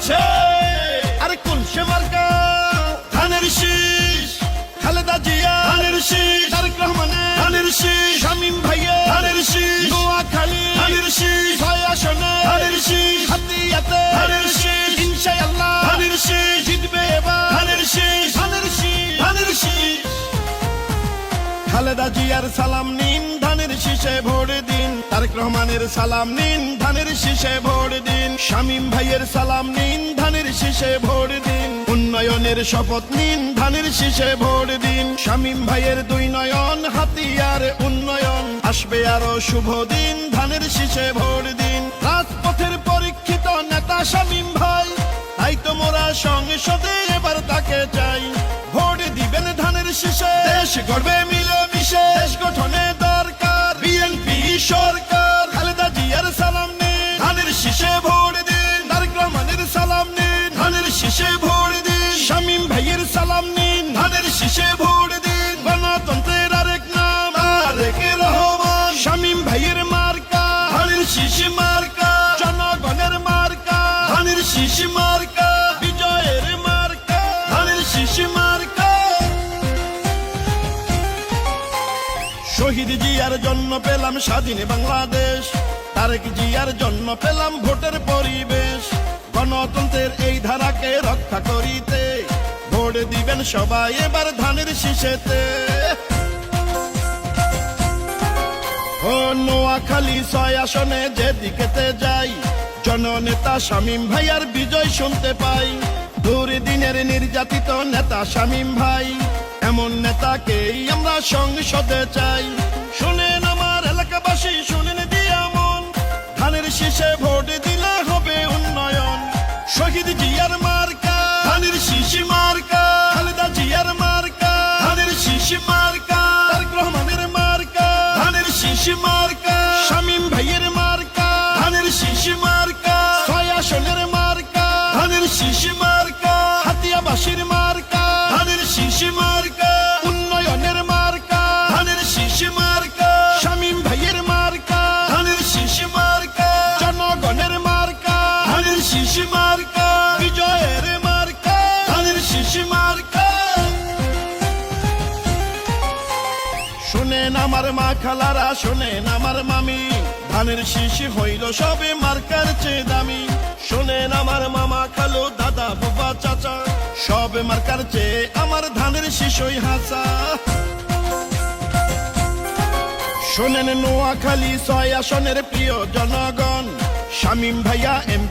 আছে। আরে কোন সে মার্কা? ধানের শীষ। খালেদা জিয়া ধানের শীষ, তারেক রহমানের ধানের শীষ, শামীম ভাইয়া ধানের শীষ, নোয়াখালী ধানের শীষ, 6 আসনে ধানের শীষ, হাতিয়াতে ধানের শীষ, ইনশাআল্লাহ ধানের শীষ, জিতবে এবার ধানের শীষ, ধানের শীষ, ধানের শীষ। খালেদা জিয়ার সালাম নিন, ধানের শীষে ভোট দিন। তারেক রহমানের সালাম নিন, ধানের শীষে ভোট দিন। শামীম ভাইয়ের সালাম নিন, ধানের শীষে ভোট দিন। উন্নয়নের শপথ নিন, ধানের শীষে ভোট দিন। শামীম ভাইয়ের 2 নয়ন, হাতিয়ার উন্নয়ন। আসবে আরো শুভ দিন, ধানের শীষে ভোট দিন। রাজপথের পরীক্ষিত নেতা শামীম ভাই, তাই তো মোরা সংসদে এবার তাকে চাই। ভোট দিবেন ধানের শীষে, দেশ গড়বে মিলেমিশে। দেশ গঠনে দরকার বিএনপি সরকার। খালেদা জিয়ার সালাম নিন, ধানের শীষে ভোট দিন। তারেক রহমানের সালাম নিন, ধানের শীষে ভোট দিন। শামীম ভাইয়ের সালাম নিন, ধানের শীষে ভোট দিন। গণতন্ত্রের আরেক নাম তারেক রহমান। শামীম ভাইয়ের মার্কা ধানের শীষ মার্কা, জনগণের মার্কা ধানের শীষ মার্কা, বিজয়ের মার্কা ধানের শীষ মার্কা। শহীদ জিয়ার জন্য পেলাম স্বাধীন বাংলাদেশ, তারেক জিয়ার জন্য পেলাম ভোটের পরিবেশ। গণতন্ত্রের এই ধারাকে রক্ষা করিতে ভোট দিবেন সবাই এবার ধানের শীষেতে। ও নোয়াখালী 6 আসনে যেদিকেতে যাই, জননেতা শামীম ভাইয়ার বিজয় শুনতে পাই। দুর্দিনের নির্যাতিত নেতা শামীম ভাই, এমন নেতাকেই আমরা সংসদে চাই। শুনেন আমার এলাকাবাসী, শুনেন দিয়া মন, ধানের শীষে ভোট দিলে হবে উন্নয়ন। শহীদ জিয়ার মার্কা ধানের শীষ মার্কা, খালেদা জিয়ার মার্কা ধানের শীষ মার্কা, তারেক রহমানের মার্কা ধানের শীষ মার্কা, শামীম ভাইয়ের মার্কা ধানের শীষ মার্কা, 6 আসনের মার্কা ধানের শীষ মার্কা, হাতিয়াবাসীর মার্কা ধানের শীষ মার্কা, উন্নয়নের মার্কা ধানের শীষ মার্কা, শামীম ভাইয়ের মার্কা ধানের শীষ মার্কা, জনগণের মার্কা ধানের শীষ মার্কা, বিজয়ের মার্কা ধানের শীষ মার্কা। শোনেন আমার মা খালারা, শোনেন আমার মামি, ধানের শীষ হইল সবে মার্কার চেয়ে দামি। শোনেন আমার মামা খালু দাদা বাবা চাচা, সবে মার্কার চেয়ে আমার ধানের শীষই হাসা। শোনেন নোয়াখালী 6 আসনের প্রিয় জনগণ, শামীম ভাইয়া এমপি।